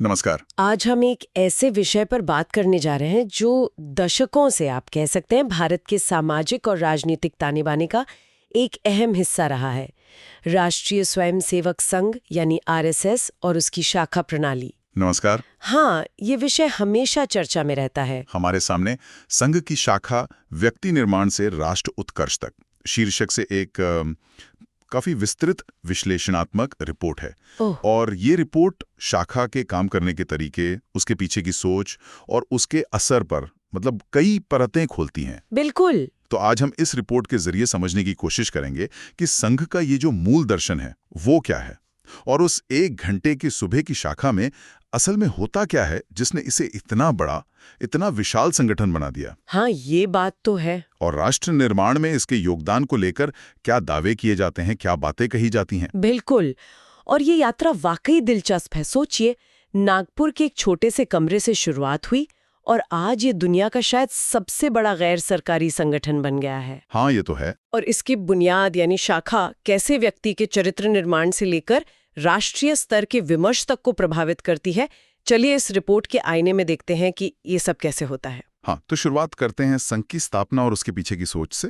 नमस्कार। आज हम एक ऐसे विषय पर बात करने जा रहे हैं जो दशकों से आप कह सकते हैं भारत के सामाजिक और राजनीतिक ताने बाने का एक अहम हिस्सा रहा है। राष्ट्रीय स्वयंसेवक संघ यानी आरएसएस और उसकी शाखा प्रणाली। नमस्कार। हाँ, ये विषय हमेशा चर्चा में रहता है। हमारे सामने संघ की शाखा व्यक्ति निर्माण से राष्ट्र उत्कर्ष तक शीर्षक से एक काफी विस्तृत विश्लेषणात्मक रिपोर्ट है। और ये रिपोर्ट शाखा के काम करने के तरीके, उसके पीछे की सोच और उसके असर पर मतलब कई परतें खोलती हैं। बिल्कुल। तो आज हम इस रिपोर्ट के जरिए समझने की कोशिश करेंगे कि संघ का ये जो मूल दर्शन है वो क्या है और उस 1 घंटे की सुबह की शाखा में असल में होता क्या है जिसने इसे इतना बड़ा, इतना विशाल संगठन बना दिया। हाँ, ये बात तो है। और राष्ट्र निर्माण में इसके योगदान को लेकर क्या दावे किए जाते हैं, क्या बातें कही जाती हैं। बिल्कुल। और ये यात्रा वाकई दिलचस्प है। सोचिए, नागपुर के एक छोटे से कमरे से शुरुआत हुई और आज ये दुनिया का शायद सबसे बड़ा गैर सरकारी संगठन बन गया है। हाँ, ये तो है। और इसकी बुनियाद यानी शाखा कैसे व्यक्ति के चरित्र निर्माण से लेकर राष्ट्रीय स्तर के विमर्श तक को प्रभावित करती है, चलिए इस रिपोर्ट के आईने में देखते हैं कि ये सब कैसे होता है। हाँ, तो शुरुआत करते हैं संघ की स्थापना और उसके पीछे की सोच से।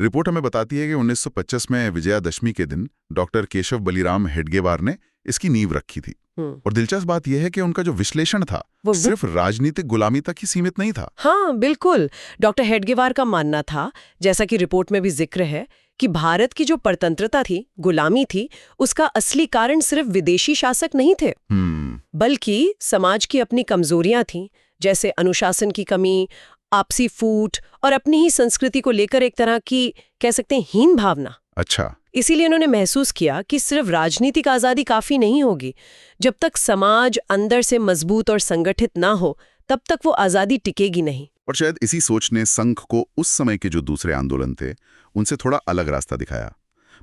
रिपोर्ट हमें बताती है कि 1925 में विजयादशमी के दिन डॉक्टर केशव बलिराम हेडगेवार ने इसकी नींव रखी थी। और दिलचस्प बात यह है कि उनका जो विश्लेषण था वो सिर्फ राजनीतिक गुलामी तक ही सीमित नहीं था। हाँ, बिल्कुल। डॉक्टर हेडगेवार का मानना था, जैसा कि रिपोर्ट में भी जिक्र है, कि भारत की जो परतंत्रता थी, गुलामी थी, उसका असली कारण सिर्फ विदेशी शासक नहीं थे, बल्कि समाज की अपनी कमजोरियां थीं, जैसे अनुशासन की कमी, आपसी फूट और अपनी ही संस्कृति को लेकर एक तरह की कह सकते हैं हीन भावना। अच्छा। इसीलिए उन्होंने महसूस किया कि सिर्फ राजनीतिक आजादी काफी नहीं होगी। जब तक समाज अंदर से मजबूत और संगठित ना हो, तब तक वो आजादी टिकेगी नहीं। और शायद इसी सोच ने संघ को उस समय के जो दूसरे आंदोलन थे उनसे थोड़ा अलग रास्ता दिखाया।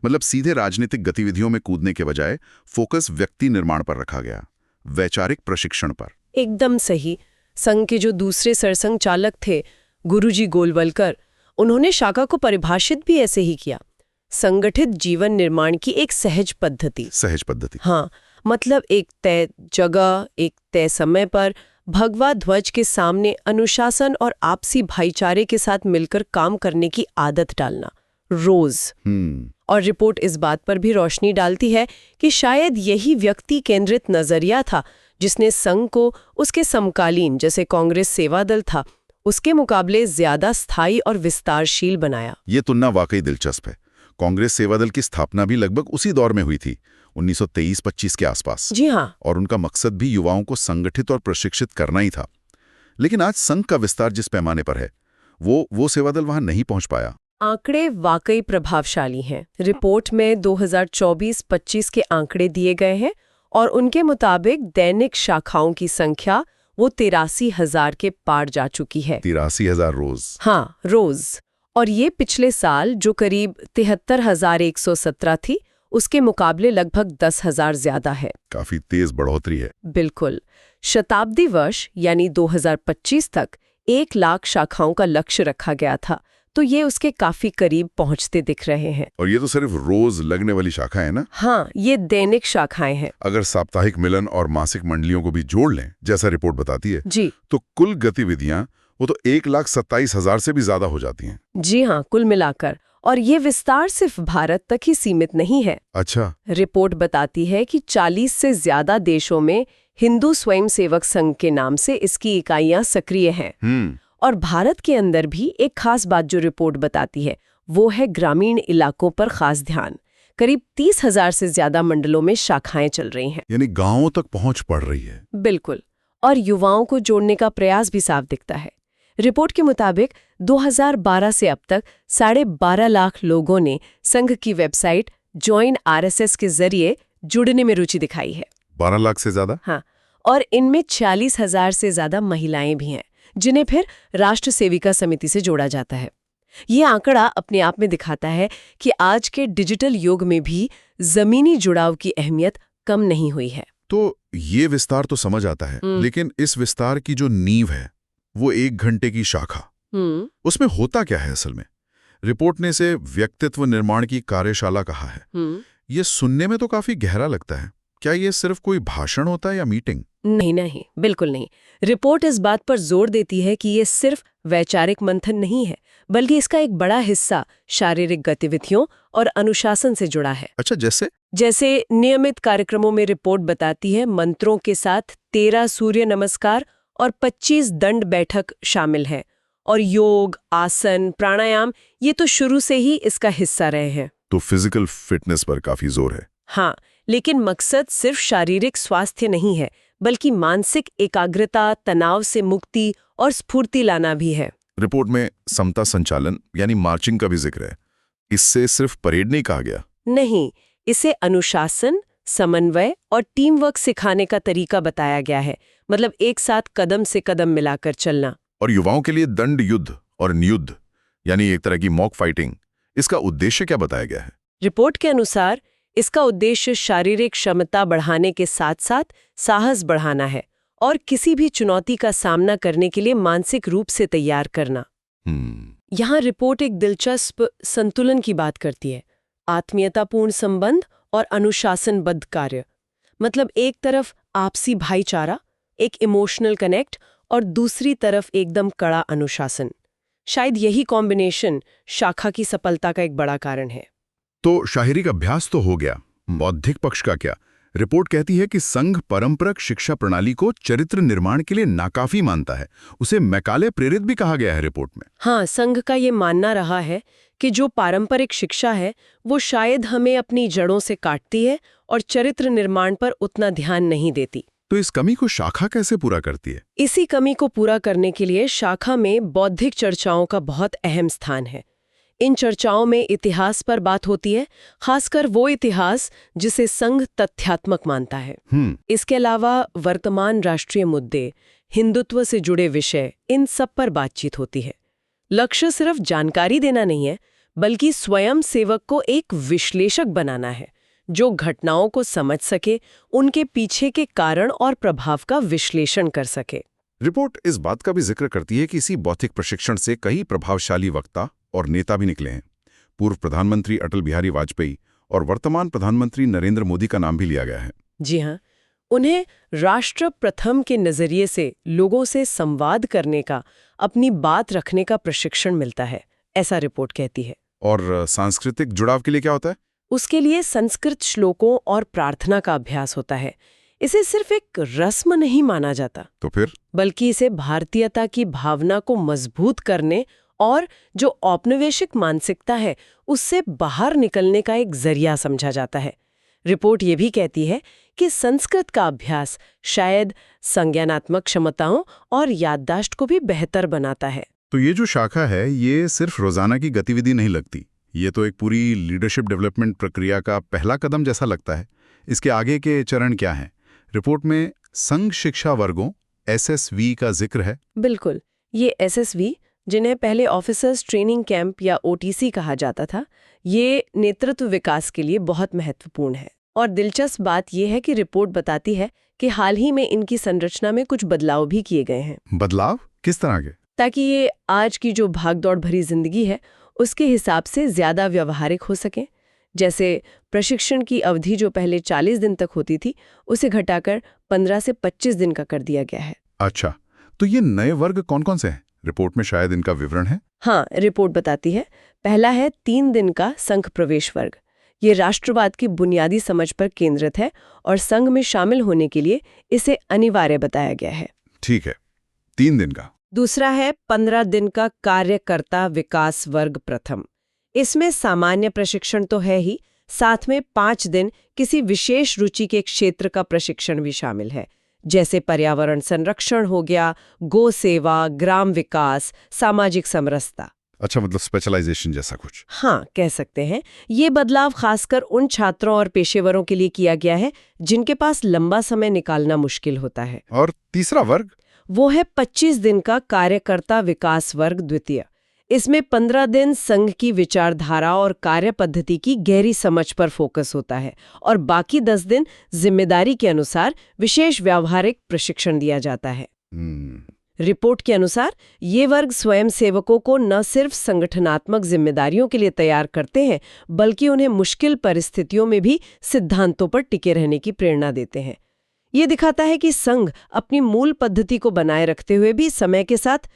मतलब सीधे राजनीतिक गतिविधियों में कूदने के बजाय फोकस व्यक्ति निर्माण पर रखा गया, वैचारिक प्रशिक्षण पर। एकदम सही। संघ के जो दूसरे सरसंघ चालक थे, गुरुजी गोलवलकर, उन्होंने शाखा को परिभाषित भी ऐसे ही किया, संगठित जीवन निर्माण की एक सहज पद्धति। सहज पद्धति। हाँ, मतलब एक तय जगह, एक तय समय पर भगवा ध्वज के सामने अनुशासन और आपसी भाईचारे के साथ मिलकर काम करने की आदत डालना, रोज। और रिपोर्ट इस बात पर भी रोशनी डालती है कि शायद यही व्यक्ति केंद्रित नजरिया था जिसने संघ को उसके समकालीन, जैसे कांग्रेस सेवा दल था, उसके मुकाबले ज्यादा स्थायी और विस्तारशील बनाया। ये तुलना वाकई दिलचस्प है। कांग्रेस सेवादल की स्थापना भी लगभग उसी दौर में हुई थी, 1923-25 के आसपास। जी हाँ। और उनका मकसद भी युवाओं को संगठित और प्रशिक्षित करना ही था। लेकिन आज संघ का विस्तार जिस पैमाने पर है, वो सेवादल वहां नहीं पहुंच पाया। आंकड़े वाकई प्रभावशाली हैं। रिपोर्ट में 2024-25 के आंकड़े दिए गए हैं और उनके मुताबिक दैनिक शाखाओं की संख्या वो 83,000 के पार जा चुकी है। 83,000 रोज? हाँ, रोज। और ये पिछले साल जो करीब 73,117 थी, उसके मुकाबले लगभग 10,000 ज्यादा है। काफी तेज बढ़ोतरी है। बिल्कुल। शताब्दी वर्ष यानी 2025 तक 1 लाख शाखाओं का लक्ष्य रखा गया था, तो ये उसके काफी करीब पहुंचते दिख रहे हैं। और ये तो सिर्फ रोज लगने वाली शाखा है ना? हाँ, ये दैनिक शाखाएं हैं। अगर साप्ताहिक मिलन और मासिक मंडलियों को भी जोड़ लें, जैसा रिपोर्ट बताती है, जी, तो कुल गतिविधियां वो तो 1,27,000 से भी ज्यादा हो जाती हैं। जी हाँ, कुल मिलाकर। और ये विस्तार सिर्फ भारत तक ही सीमित नहीं है। अच्छा। रिपोर्ट बताती है कि 40 से ज्यादा देशों में हिंदू स्वयंसेवक संघ के नाम से इसकी इकाइयां सक्रिय हैं। और भारत के अंदर भी एक खास बात जो रिपोर्ट बताती है, वो है ग्रामीण इलाकों पर खास ध्यान। करीब 30,000 से ज्यादा मंडलों में शाखाएं चल रही हैं। यानी गांवों तक पहुंच पड़ रही है। बिल्कुल। और युवाओं को जोड़ने का प्रयास भी साफ दिखता है। रिपोर्ट के मुताबिक 2012 से अब तक 12.5 लाख लोगों ने संघ की वेबसाइट जॉइन आरएसएस के जरिए जुड़ने में रुचि दिखाई है। 12 लाख से ज्यादा? हाँ, और इनमें 40,000 से ज्यादा महिलाएं भी हैं, जिन्हें फिर राष्ट्र सेविका समिति से जोड़ा जाता है। ये आंकड़ा अपने आप में दिखाता है कि आज के डिजिटल युग में भी जमीनी जुड़ाव की अहमियत कम नहीं हुई है। तो ये विस्तार तो समझ आता है, लेकिन इस विस्तार की जो नींव है वो 1 घंटे की शाखा, उसमें होता क्या है असल में? रिपोर्ट ने इसे व्यक्तित्व निर्माण की कार्यशाला कहा है। ये सुनने में तो काफी गहरा लगता है। क्या ये सिर्फ कोई भाषण होता है या मीटिंग? नहीं नहीं, बिल्कुल नहीं। रिपोर्ट इस बात पर जोर देती है कि ये सिर्फ वैचारिक मंथन नहीं है, बल्कि इसका एक बड़ा हिस्सा शारीरिक गतिविधियों और अनुशासन से जुड़ा है। अच्छा, जैसे नियमित कार्यक्रमों में रिपोर्ट बताती है मंत्रों के साथ 13 सूर्य नमस्कार और 25 दंड बैठक शामिल है, और योग, आसन, प्राणायाम ये तो शुरू से ही इसका हिस्सा रहे हैं। तो फिजिकल फिटनेस पर काफी जोर है। हाँ, लेकिन मकसद सिर्फ शारीरिक स्वास्थ्य नहीं है, बल्कि मानसिक एकाग्रता, तनाव से मुक्ति और स्फूर्ति लाना भी है। रिपोर्ट में समता संचालन यानी मार्चिंग का भी जिक्र है। इससे सिर्फ परेड नहीं कहा गया। नहीं, इसे अनुशासन, समन्वय और टीम वर्क सिखाने का तरीका बताया गया है। मतलब एक साथ कदम से कदम मिलाकर चलना। और युवाओं के लिए दंड युद्ध और नियुद्ध यानी एक तरह की मॉक फाइटिंग, इसका उद्देश्य क्या बताया गया है? रिपोर्ट के अनुसार इसका उद्देश्य शारीरिक क्षमता बढ़ाने के साथ साथ साहस बढ़ाना है और किसी भी चुनौती का सामना करने के लिए मानसिक रूप से तैयार करना। यहाँ रिपोर्ट एक दिलचस्प संतुलन की बात करती है। आत्मीयतापूर्ण संबंध और अनुशासनबद्ध कार्य। मतलब एक तरफ आपसी भाईचारा, एक इमोशनल कनेक्ट, और दूसरी तरफ एकदम कड़ा अनुशासन। शायद यही कॉम्बिनेशन शाखा की सफलता का एक बड़ा कारण है। तो शारीरिक अभ्यास तो हो गया, बौद्धिक पक्ष का क्या? रिपोर्ट कहती है कि संघ पारंपरिक शिक्षा प्रणाली को चरित्र निर्माण के लिए नाकाफी मानता है। उसे मैकाले प्रेरित भी कहा गया है रिपोर्ट में। हाँ, संघ का ये मानना रहा है कि जो पारंपरिक शिक्षा है वो शायद हमें अपनी जड़ों से काटती है और चरित्र निर्माण पर उतना ध्यान नहीं देती। तो इस कमी को शाखा कैसे पूरा करती है? इसी कमी को पूरा करने के लिए शाखा में बौद्धिक चर्चाओं का बहुत अहम स्थान है। इन चर्चाओं में इतिहास पर बात होती है, खासकर वो इतिहास जिसे संघ तथ्यात्मक मानता है। इसके अलावा वर्तमान राष्ट्रीय मुद्दे, हिंदुत्व से जुड़े विषय, इन सब पर बातचीत होती है। लक्ष्य सिर्फ जानकारी देना नहीं है, बल्कि स्वयं सेवक को एक विश्लेषक बनाना है जो घटनाओं को समझ सके, उनके पीछे के कारण और प्रभाव का विश्लेषण कर सके। रिपोर्ट इस बात का भी जिक्र करती है कि इसी बौद्धिक प्रशिक्षण से कई प्रभावशाली वक्ता और नेता भी निकले हैं। पूर्व प्रधानमंत्री अटल बिहारी वाजपेयी और वर्तमान प्रधानमंत्री नरेंद्र मोदी का नाम भी लिया गया है। जी हाँ, उन्हें राष्ट्र प्रथम के नजरिए से लोगों से संवाद करने का, अपनी बात रखने का प्रशिक्षण मिलता है, ऐसा रिपोर्ट कहती है। और सांस्कृतिक जुड़ाव के लिए क्या होता है? उसके लिए संस्कृत श्लोकों और प्रार्थना का अभ्यास होता है। इसे सिर्फ एक रस्म नहीं माना जाता, तो फिर? बल्कि इसे भारतीयता की भावना को मजबूत करने और जो औपनिवेशिक मानसिकता है उससे बाहर निकलने का एक जरिया समझा जाता है। रिपोर्ट ये भी कहती है कि संस्कृत का अभ्यास शायद संज्ञानात्मक क्षमताओं और याददाश्त को भी बेहतर बनाता है। तो ये जो शाखा है ये सिर्फ रोजाना की गतिविधि नहीं लगती, ये तो एक पूरी लीडरशिप डेवलपमेंट प्रक्रिया का पहला कदम जैसा लगता है। इसके आगे के चरण क्या हैं? रिपोर्ट में संघ शिक्षा वर्गों SSV का जिक्र है। बिल्कुल, ये SSV, जिन्हें पहले ऑफिसर्स ट्रेनिंग कैंप या OTC कहा जाता था, ये नेतृत्व विकास के लिए बहुत महत्वपूर्ण है। और दिलचस्प बात यह है कि रिपोर्ट बताती है कि हाल ही में इनकी संरचना में कुछ बदलाव भी किए गए हैं। बदलाव किस तरह के? ताकि ये आज की जो भागदौड़ भरी जिंदगी है उसके हिसाब से ज्यादा व्यवहारिक हो सके। जैसे प्रशिक्षण की अवधि जो पहले 40 दिन तक होती थी उसे घटाकर 15 से 25 दिन का कर दिया गया है। अच्छा, तो ये नए वर्ग कौन कौन से हैं? रिपोर्ट में शायद इनका विवरण है। हाँ, रिपोर्ट बताती है। पहला है 3 दिन का संघ प्रवेश वर्ग। ये राष्ट्रवाद की बुनियादी समझ पर केंद्रित है और संघ में शामिल होने के लिए इसे अनिवार्य बताया गया है। ठीक है, 3 दिन का। दूसरा है 15 दिन का कार्यकर्ता विकास वर्ग प्रथम। इसमें सामान्य प्रशिक्षण तो है ही, साथ में 5 दिन किसी विशेष रुचि के क्षेत्र का प्रशिक्षण भी शामिल है, जैसे पर्यावरण संरक्षण हो गया, गो सेवा, ग्राम विकास, सामाजिक समरसता। अच्छा, मतलब स्पेशलाइजेशन जैसा कुछ। हाँ, कह सकते हैं। ये बदलाव खासकर उन छात्रों और पेशेवरों के लिए किया गया है जिनके पास लंबा समय निकालना मुश्किल होता है। और तीसरा वर्ग? वो है 25 दिन का कार्यकर्ता विकास वर्ग द्वितीय। इसमें 15 दिन संघ की विचारधारा और कार्य पद्धति की गहरी समझ पर फोकस होता है और बाकी 10 दिन जिम्मेदारी के अनुसार विशेष व्यावहारिक प्रशिक्षण दिया जाता है। रिपोर्ट के अनुसार ये वर्ग स्वयं सेवकों को न सिर्फ संगठनात्मक जिम्मेदारियों के लिए तैयार करते हैं, बल्कि उन्हें मुश्किल परिस्थितियों में भी सिद्धांतों पर टिके रहने की प्रेरणा देते हैं। ये दिखाता है कि संघ अपनी मूल पद्धति को बनाए रखते हुए भी समय के साथ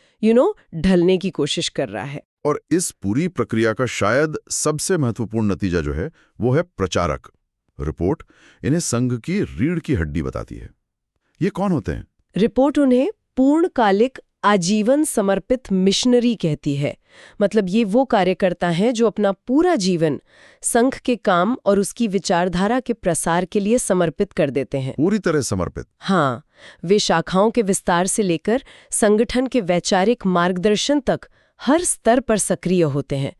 ढलने की कोशिश कर रहा है। और इस पूरी प्रक्रिया का शायद सबसे महत्वपूर्ण नतीजा जो है वो है प्रचारक। रिपोर्ट इन्हें संघ की रीढ़ की हड्डी बताती है। ये कौन होते हैं? रिपोर्ट उन्हें पूर्णकालिक आजीवन समर्पित मिशनरी कहती है। मतलब ये वो कार्यकर्ता हैं जो अपना पूरा जीवन संघ के काम और उसकी विचारधारा के प्रसार के लिए समर्पित कर देते हैं। पूरी तरह समर्पित? हाँ, वे शाखाओं के विस्तार से लेकर संगठन के वैचारिक मार्गदर्शन तक हर स्तर पर सक्रिय होते हैं।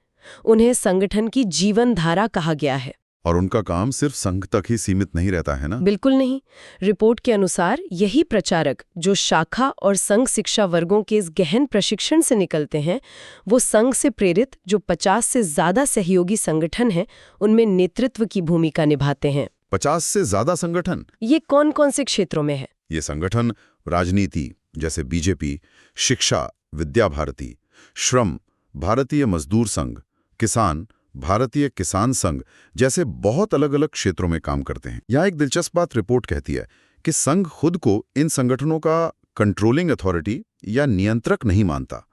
उन्हें संगठन की जीवन धारा कहा गया है। और उनका काम सिर्फ संघ तक ही सीमित नहीं रहता है ना? बिल्कुल नहीं। रिपोर्ट के अनुसार यही प्रचारक जो शाखा और संघ शिक्षा वर्गों के इस गहन प्रशिक्षण से निकलते हैं, वो संघ से प्रेरित जो 50 से ज्यादा सहयोगी संगठन हैं, उनमें नेतृत्व की भूमिका निभाते हैं। 50 से ज्यादा संगठन? ये कौन कौन से क्षेत्रों में है? ये संगठन राजनीति जैसे बीजेपी, शिक्षा विद्या भारती, श्रम भारतीय मजदूर संघ, किसान भारतीय किसान संघ जैसे बहुत अलग अलग क्षेत्रों में काम करते हैं। यहाँ एक दिलचस्प बात रिपोर्ट कहती है कि संघ खुद को इन संगठनों का कंट्रोलिंग अथॉरिटी या नियंत्रक नहीं मानता।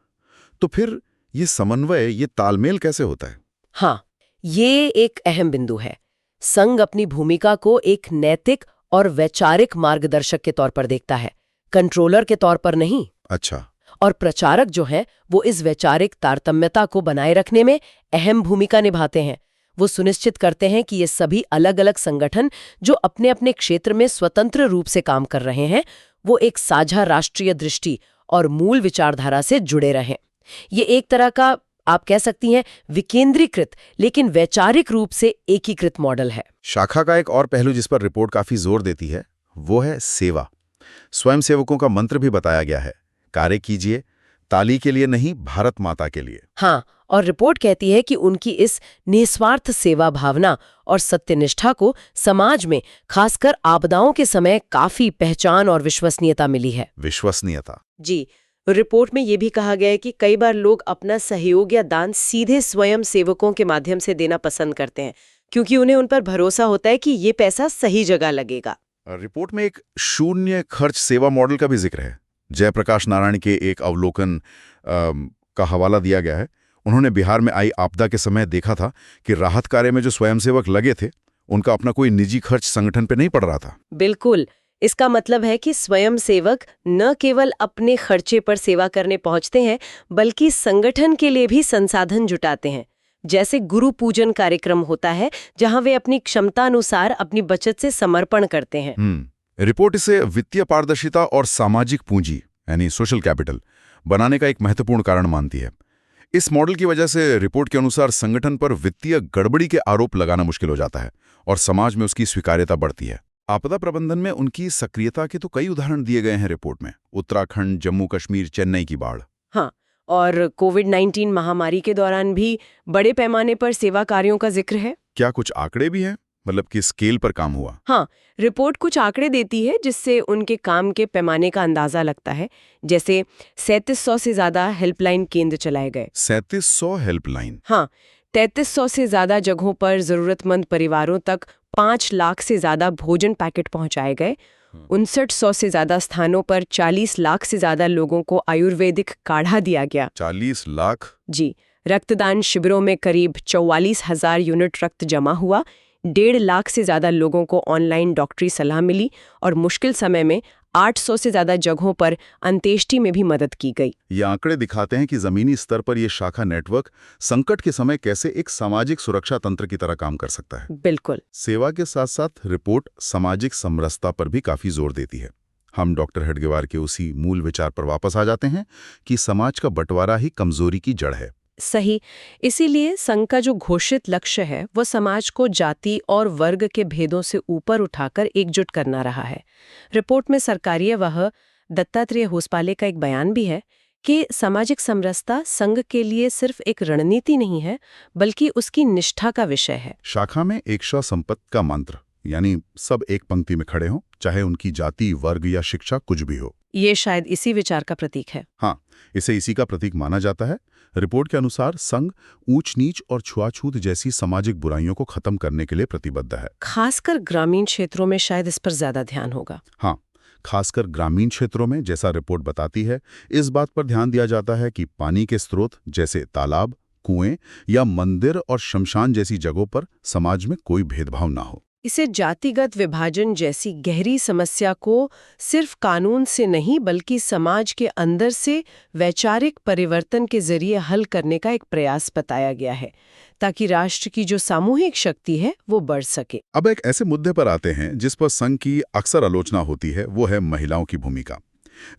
तो फिर ये समन्वय, ये तालमेल कैसे होता है? हाँ, ये एक अहम बिंदु है। संघ अपनी भूमिका को एक नैतिक और वैचारिक मार्गदर्शक के तौर पर देखता है, कंट्रोलर के तौर पर नहीं। अच्छा। और प्रचारक जो हैं वो इस वैचारिक तारतम्यता को बनाए रखने में अहम भूमिका निभाते हैं। वो सुनिश्चित करते हैं कि ये सभी अलग अलग संगठन जो अपने अपने क्षेत्र में स्वतंत्र रूप से काम कर रहे हैं, वो एक साझा राष्ट्रीय दृष्टि और मूल विचारधारा से जुड़े रहें। ये एक तरह का, आप कह सकती हैं, विकेंद्रीकृत लेकिन वैचारिक रूप से एकीकृत मॉडल है। शाखा का एक और पहलू जिस पर रिपोर्ट काफी जोर देती है वो है सेवा। स्वयंसेवकों का मंत्र भी बताया गया है, कार्य कीजिए, ताली के लिए नहीं, भारत माता के लिए। हाँ, और रिपोर्ट कहती है कि उनकी इस निस्वार्थ सेवा भावना और सत्यनिष्ठा को समाज में खासकर आपदाओं के समय काफी पहचान और विश्वसनीयता मिली है। विश्वसनीयता? जी, रिपोर्ट में ये भी कहा गया है कि कई बार लोग अपना सहयोग या दान सीधे स्वयं सेवकों के माध्यम से देना पसंद करते हैं, क्योंकि उन्हें उन पर भरोसा होता है कि ये पैसा सही जगह लगेगा। रिपोर्ट में एक शून्य खर्च सेवा मॉडल का भी जिक्र है। जयप्रकाश नारायण के एक अवलोकन का हवाला दिया गया है। उन्होंने बिहार में आई आपदा के समय देखा था कि राहत कार्य में जो स्वयंसेवक लगे थे, उनका अपना कोई निजी खर्च संगठन पे नहीं पड़ रहा था। बिल्कुल। इसका मतलब है कि स्वयंसेवक न केवल अपने खर्चे पर सेवा करने पहुंचते हैं, बल्कि संगठन के लिए भी संसाधन जुटाते हैं। जैसे गुरु पूजन कार्यक्रम होता है, जहां वे अपनी क्षमता अनुसार अपनी बचत से समर्पण करते हैं। रिपोर्ट इसे वित्तीय पारदर्शिता और सामाजिक पूंजी यानी सोशल कैपिटल बनाने का एक महत्वपूर्ण कारण मानती है। इस मॉडल की वजह से रिपोर्ट के अनुसार संगठन पर वित्तीय गड़बड़ी के आरोप लगाना मुश्किल हो जाता है और समाज में उसकी स्वीकार्यता बढ़ती है। आपदा प्रबंधन में उनकी सक्रियता के तो कई उदाहरण दिए गए हैं रिपोर्ट में। उत्तराखंड, जम्मू कश्मीर, चेन्नई की बाढ़। हाँ, और कोविड-19 महामारी के दौरान भी बड़े पैमाने पर सेवा कार्यों का जिक्र है। क्या कुछ आंकड़े भी हैं? मतलब कि स्केल पर काम हुआ? हाँ, रिपोर्ट कुछ आंकड़े देती है जिससे उनके काम के पैमाने का अंदाजा लगता है। जैसे 3700 से ज्यादा हेल्पलाइन केंद्र चलाए गए। 3700 हेल्पलाइन? हाँ, 3300 से ज्यादा जगहों पर जरूरतमंद परिवारों तक 5 लाख से ज्यादा भोजन पैकेट पहुंचाए गए। 5900 से ज्यादा स्थानों पर 40 लाख से ज्यादा लोगों को आयुर्वेदिक काढ़ा दिया गया। 40 लाख? जी। रक्तदान शिविरों में करीब 44,000 यूनिट रक्त जमा हुआ। 1.5 लाख से ज्यादा लोगों को ऑनलाइन डॉक्टरी सलाह मिली और मुश्किल समय में 800 से ज्यादा जगहों पर अंत्येष्टि में भी मदद की गई। ये आंकड़े दिखाते हैं कि जमीनी स्तर पर ये शाखा नेटवर्क संकट के समय कैसे एक सामाजिक सुरक्षा तंत्र की तरह काम कर सकता है। बिल्कुल। सेवा के साथ साथ रिपोर्ट सामाजिक समरसता पर भी काफी जोर देती है। हम डॉक्टर हेडगेवार के उसी मूल विचार पर वापस आ जाते हैं कि समाज का बंटवारा ही कमजोरी की जड़ है। सही। इसीलिए संघ का जो घोषित लक्ष्य है वो समाज को जाति और वर्ग के भेदों से ऊपर उठाकर एकजुट करना रहा है। रिपोर्ट में सरकारीय वह दत्तात्रेय होसपाले का एक बयान भी है कि सामाजिक समरसता संघ के लिए सिर्फ एक रणनीति नहीं है, बल्कि उसकी निष्ठा का विषय है। शाखा में एकशा संपत्ति का मंत्र यानी सब एक पंक्ति में खड़े हों, चाहे उनकी जाति, वर्ग या शिक्षा कुछ भी हो। ये शायद इसी विचार का प्रतीक है। हाँ, इसे इसी का प्रतीक माना जाता है। रिपोर्ट के अनुसार संघ ऊंच नीच और छुआछूत जैसी सामाजिक बुराइयों को खत्म करने के लिए प्रतिबद्ध है। खासकर ग्रामीण क्षेत्रों में शायद इस पर ज्यादा ध्यान होगा। हाँ, खासकर ग्रामीण क्षेत्रों में, जैसा रिपोर्ट बताती है, इस बात पर ध्यान दिया जाता है कि पानी के स्रोत जैसे तालाब, कुएं या मंदिर और शमशान जैसी जगहों पर समाज में कोई भेदभाव ना हो। इसे जातिगत विभाजन जैसी गहरी समस्या को सिर्फ कानून से नहीं बल्कि समाज के अंदर से वैचारिक परिवर्तन के जरिए हल करने का एक प्रयास बताया गया है, ताकि राष्ट्र की जो सामूहिक शक्ति है वो बढ़ सके। अब एक ऐसे मुद्दे पर आते हैं जिस पर संघ की अक्सर आलोचना होती है, वो है महिलाओं की भूमिका।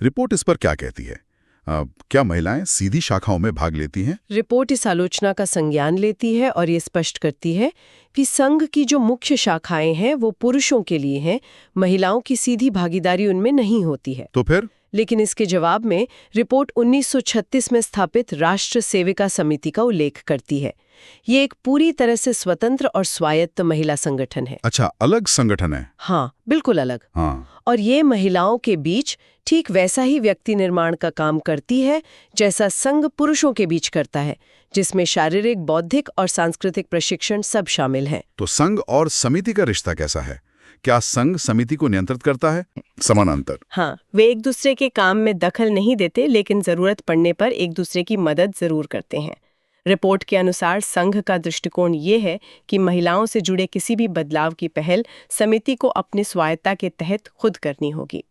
रिपोर्ट इस पर क्या कहती है? क्या महिलाएं सीधी शाखाओं में भाग लेती हैं? रिपोर्ट इस आलोचना का संज्ञान लेती है और ये स्पष्ट करती है कि संघ की जो मुख्य शाखाएं हैं वो पुरुषों के लिए हैं, महिलाओं की सीधी भागीदारी उनमें नहीं होती है। तो फिर? लेकिन इसके जवाब में रिपोर्ट 1936 में स्थापित राष्ट्र सेविका समिति का उल्लेख करती है। ये एक पूरी तरह से स्वतंत्र और स्वायत्त महिला संगठन है। अच्छा, अलग संगठन है? हाँ, बिल्कुल अलग। हाँ। और ये महिलाओं के बीच ठीक वैसा ही व्यक्ति निर्माण का काम करती है जैसा संघ पुरुषों के बीच करता है, जिसमें शारीरिक, बौद्धिक और सांस्कृतिक प्रशिक्षण सब शामिल हैं। तो संघ और समिति का रिश्ता कैसा है? क्या संघ समिति को नियंत्रित करता है? समानांतर? हाँ, वे एक दूसरे के काम में दखल नहीं देते, लेकिन जरूरत पड़ने पर एक दूसरे की मदद जरूर करते हैं। रिपोर्ट के अनुसार संघ का दृष्टिकोण ये है कि महिलाओं से जुड़े किसी भी बदलाव की पहल समिति को अपनी स्वायत्ता के तहत खुद करनी होगी।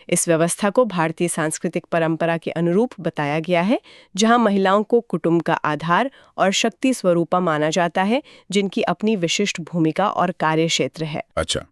इस व्यवस्था को भारतीय सांस्कृतिक परंपरा के अनुरूप बताया गया है, जहां महिलाओं को कुटुंब का आधार और शक्ति स्वरूपा माना जाता है, जिनकी अपनी विशिष्ट भूमिका और कार्य क्षेत्र है। अच्छा,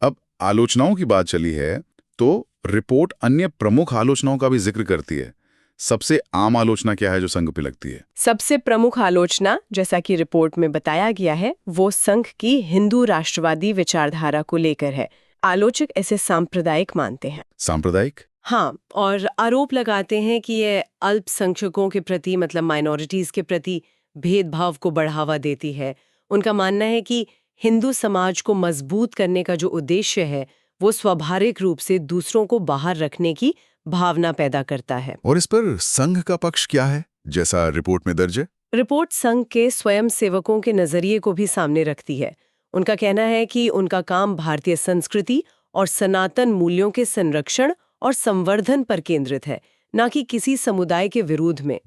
अब आलोचनाओं की बात चली है तो रिपोर्ट अन्य प्रमुख आलोचनाओं का भी जिक्र करती है। सबसे आम आलोचना क्या है जो संघ पे लगती है? सबसे प्रमुख आलोचना, जैसा कि रिपोर्ट में बताया गया है, वो संघ की हिंदू राष्ट्रवादी विचारधारा को लेकर है। आलोचक ऐसे सांप्रदायिक मानते हैं। सांप्रदायिक? हाँ, और आरोप लगाते हैं कि ये अल्पसंख्यकों के प्रति, मतलब माइनॉरिटीज के प्रति भेदभाव को बढ़ावा देती है। उनका मानना है कि हिंदू समाज को मजबूत करने का जो उद्देश्य है वो स्वाभाविक रूप से दूसरों को बाहर रखने की भावना पैदा करता है। और इस पर संघ का पक्ष क्या है, जैसा रिपोर्ट में दर्ज है? रिपोर्ट संघ के स्वयं सेवकों के नजरिए को भी सामने रखती है। उनका कहना है कि उनका काम भारतीय संस्कृति और सनातन मूल्यों के संरक्षण और संवर्धन पर केंद्रित है, न कि किसी समुदाय के विरोध में।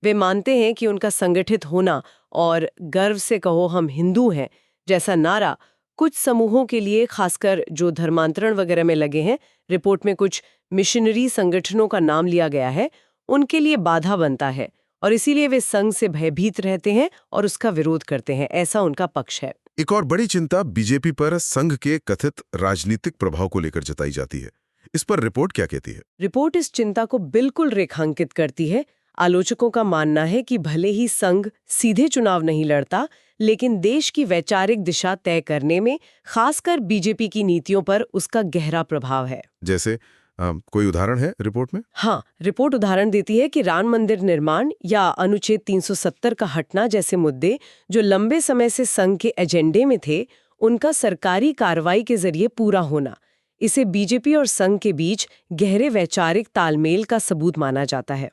वे मानते हैं कि उनका संगठित होना और गर्व से कहो हम हिंदू हैं जैसा नारा कुछ समूहों के लिए, खासकर जो धर्मांतरण वगैरह में लगे हैं, रिपोर्ट में कुछ मिशनरी संगठनों का नाम लिया गया है, उनके लिए बाधा बनता है और इसीलिए वे संघ से भयभीत रहते हैं और उसका विरोध करते हैं, ऐसा उनका पक्ष है। एक और बड़ी चिंता बीजेपी पर संघ के कथित राजनीतिक प्रभाव को लेकर जताई जाती है। इस पर रिपोर्ट क्या कहती है? रिपोर्ट इस चिंता को बिल्कुल रेखांकित करती है। आलोचकों का मानना है कि भले ही संघ सीधे चुनाव नहीं लड़ता, लेकिन देश की वैचारिक दिशा तय करने में खासकर बीजेपी की नीतियों पर उसका गहरा प्रभाव है। जैसे कोई उदाहरण है रिपोर्ट में? हाँ, रिपोर्ट उदाहरण देती है कि राम मंदिर निर्माण या अनुच्छेद 370 का हटना जैसे मुद्दे जो लंबे समय से संघ के एजेंडे में थे, उनका सरकारी कार्रवाई के जरिए पूरा होना, इसे बीजेपी और संघ के बीच गहरे वैचारिक तालमेल का सबूत माना जाता है।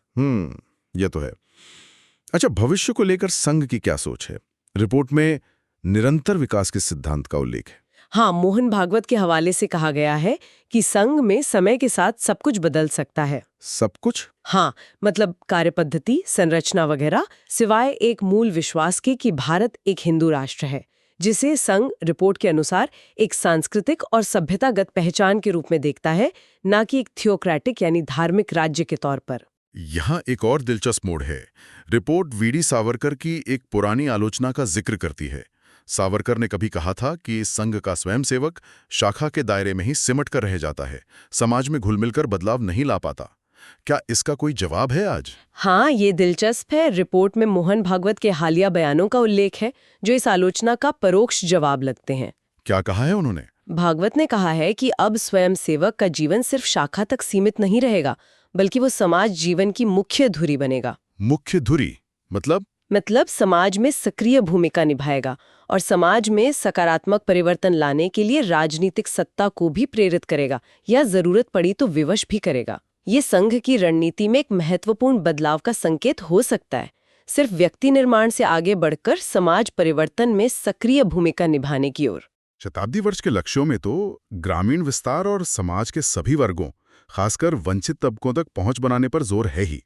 यह तो है। अच्छा, भविष्य को लेकर संघ की क्या सोच है? रिपोर्ट में निरंतर विकास के सिद्धांत का उल्लेख है। हाँ, मोहन भागवत के हवाले से कहा गया है कि संघ में समय के साथ सब कुछ बदल सकता है। सब कुछ? हाँ, मतलब कार्यपद्धति, संरचना वगैरह, सिवाय एक मूल विश्वास के कि भारत एक हिंदू राष्ट्र है, जिसे संघ रिपोर्ट के अनुसार एक सांस्कृतिक और सभ्यतागत पहचान के रूप में देखता है, न कि एक थियोक्रेटिक यानी धार्मिक राज्य के तौर पर। यहाँ एक और दिलचस्प मोड़ है। रिपोर्ट वीडी सावरकर की एक पुरानी आलोचना का जिक्र करती है। सावरकर ने कभी कहा था कि संघ का स्वयंसेवक शाखा के दायरे में ही सिमट कर रह जाता है, समाज में घुल मिलकर बदलाव नहीं ला पाता। क्या इसका कोई जवाब है आज? हाँ, ये दिलचस्प है। रिपोर्ट में मोहन भागवत के हालिया बयानों का उल्लेख है जो इस आलोचना का परोक्ष जवाब लगते हैं। क्या कहा है उन्होंने? भागवत ने कहा है कि अब स्वयंसेवक का जीवन सिर्फ शाखा तक सीमित नहीं रहेगा, बल्कि वो समाज जीवन की मुख्य धुरी बनेगा। मुख्य धुरी मतलब? मतलब समाज में सक्रिय भूमिका निभाएगा और समाज में सकारात्मक परिवर्तन लाने के लिए राजनीतिक सत्ता को भी प्रेरित करेगा या जरूरत पड़ी तो विवश भी करेगा। ये संघ की रणनीति में एक महत्वपूर्ण बदलाव का संकेत हो सकता है, सिर्फ व्यक्ति निर्माण से आगे बढ़कर समाज परिवर्तन में सक्रिय भूमिका निभाने की ओर। शताब्दी वर्ष के लक्ष्यों में तो ग्रामीण विस्तार और समाज के सभी वर्गों, खासकर वंचित तबकों तक पहुंच बनाने पर जोर है ही।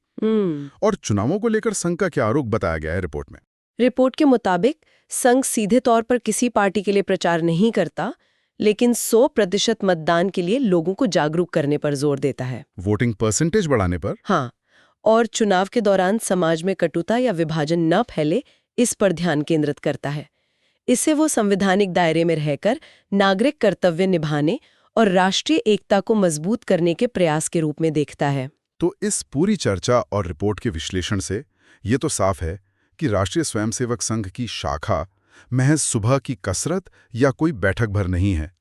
और चुनावों को लेकर संघ का क्या आरोप बताया गया है रिपोर्ट में? रिपोर्ट के मुताबिक संघ सीधे तौर पर किसी पार्टी के लिए प्रचार नहीं करता, लेकिन 100% मतदान के लिए लोगों को जागरूक करने पर जोर देता है। वोटिंग परसेंटेज बढ़ाने पर? हाँ, और चुनाव के दौरान समाज में कटुता या विभाजन न फैले, इस पर ध्यान केंद्रित करता है। इसे वो संवैधानिक दायरे में रहकर नागरिक कर्तव्य निभाने और राष्ट्रीय एकता को मजबूत करने के प्रयास के रूप में देखता है। तो इस पूरी चर्चा और रिपोर्ट के विश्लेषण से ये तो साफ है कि राष्ट्रीय स्वयंसेवक संघ की शाखा महज सुबह की कसरत या कोई बैठक भर नहीं है।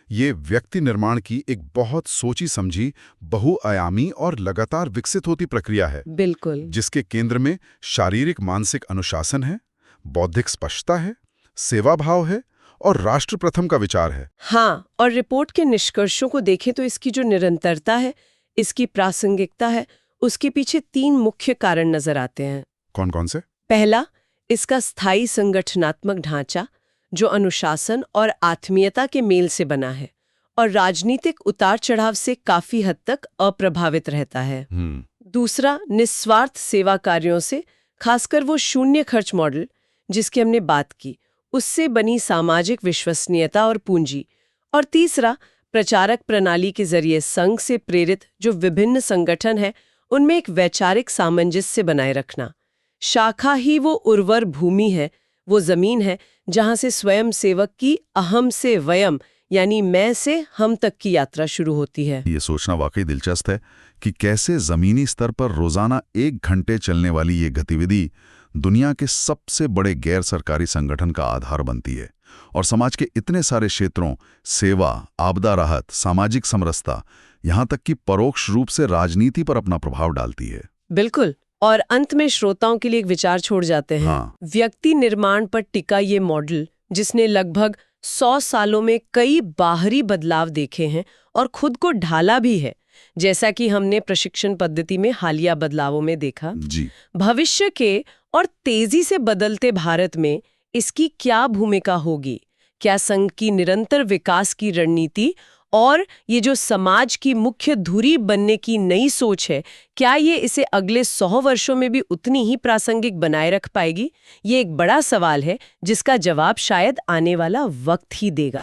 ये व्यक्ति निर्माण की एक बहुत सोची समझी, बहुआयामी और लगातार विकसित होती प्रक्रिया है। बिल्कुल। जिसके केंद्र में शारीरिक मानसिक अनुशासन है, बौद्धिक स्पष्टता है, सेवा भाव है और राष्ट्र प्रथम का विचार है। हाँ, और रिपोर्ट के निष्कर्षों को देखें तो इसकी जो निरंतरता है, इसकी प्रासंगिकता है, उसके पीछे 3 मुख्य कारण नजर आते हैं। कौन कौन से? पहला, इसका स्थायी संगठनात्मक ढांचा जो अनुशासन और आत्मीयता के मेल से बना है और राजनीतिक उतार चढ़ाव से काफी हद तक अप्रभावित रहता है। दूसरा, निस्वार्थ सेवा कार्यों से, खासकर वो शून्य खर्च मॉडल जिसकी हमने बात की, उससे बनी सामाजिक विश्वसनीयता और पूंजी। और तीसरा, प्रचारक प्रणाली के जरिए संघ से प्रेरित जो विभिन्न संगठन हैं, उनमें एक वैचारिक सामंजस्य बनाए रखना। शाखा ही वो उर्वर भूमि है, वो जमीन है जहां से स्वयं सेवक की अहम से वयम यानी मैं से हम तक की यात्रा शुरू होती है। ये सोचना वाकई दिलचस्प है कि कैसे जमीनी स्तर पर रोजाना 1 घंटे चलने वाली ये गतिविधि दुनिया के सबसे बड़े गैर सरकारी संगठन का आधार बनती है और समाज के इतने सारे क्षेत्रों, सेवा, आपदा राहत, सामाजिक समरसता, यहाँ तक कि परोक्ष रूप से राजनीति पर अपना प्रभाव डालती है। बिल्कुल। और अंत में श्रोताओं के लिए एक विचार छोड़ जाते हैं। हाँ। व्यक्ति निर्माण पर टिका ये मॉडल, जिसने लगभग 100 सालों में कई बाहरी बदलाव देखे हैं और खुद को ढाला भी है, जैसा कि हमने प्रशिक्षण पद्धति में हालिया बदलावों में देखा जी। भविष्य के और तेजी से बदलते भारत में इसकी क्या भूमिका होगी? क्या संघ की निरंतर विकास की रणनीति और ये जो समाज की मुख्य धुरी बनने की नई सोच है, क्या ये इसे अगले 100 वर्षों में भी उतनी ही प्रासंगिक बनाए रख पाएगी? ये एक बड़ा सवाल है जिसका जवाब शायद आने वाला वक्त ही देगा।